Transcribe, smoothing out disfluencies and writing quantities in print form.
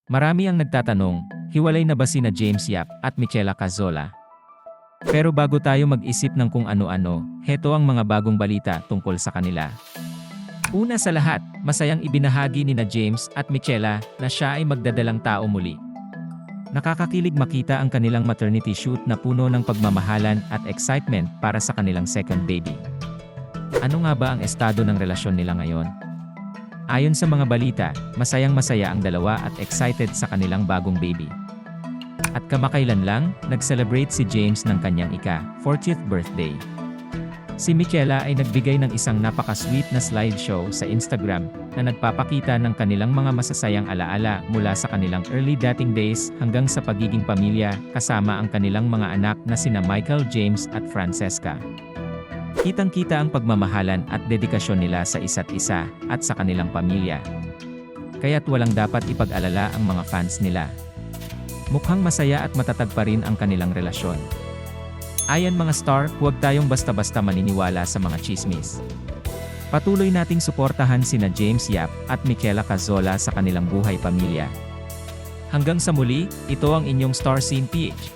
Marami ang nagtatanong, hiwalay na ba sina James Yap at Michela Cazzola? Pero bago tayo mag-isip ng kung ano-ano, heto ang mga bagong balita tungkol sa kanila. Una sa lahat, masayang ibinahagi ni na James at Michela na siya ay magdadalang tao muli. Nakakakilig makita ang kanilang maternity shoot na puno ng pagmamahalan at excitement para sa kanilang second baby. Ano nga ba ang estado ng relasyon nila ngayon? Ayon sa mga balita, masayang-masaya ang dalawa at excited sa kanilang bagong baby. At kamakailan lang, nag-celebrate si James ng kanyang ika-40th birthday. Si Michela ay nagbigay ng isang napaka-sweet na slideshow sa Instagram na nagpapakita ng kanilang mga masasayang alaala mula sa kanilang early dating days hanggang sa pagiging pamilya kasama ang kanilang mga anak na sina Michael James at Francesca. Kitang-kita ang pagmamahalan at dedikasyon nila sa isa't isa at sa kanilang pamilya. Kaya't walang dapat ipag-alala ang mga fans nila. Mukhang masaya at matatag pa rin ang kanilang relasyon. Ayan mga star, huwag tayong basta-basta maniniwala sa mga chismis. Patuloy nating suportahan sina James Yap at Michela Cazzola sa kanilang buhay pamilya. Hanggang sa muli, ito ang inyong Star Scene PH.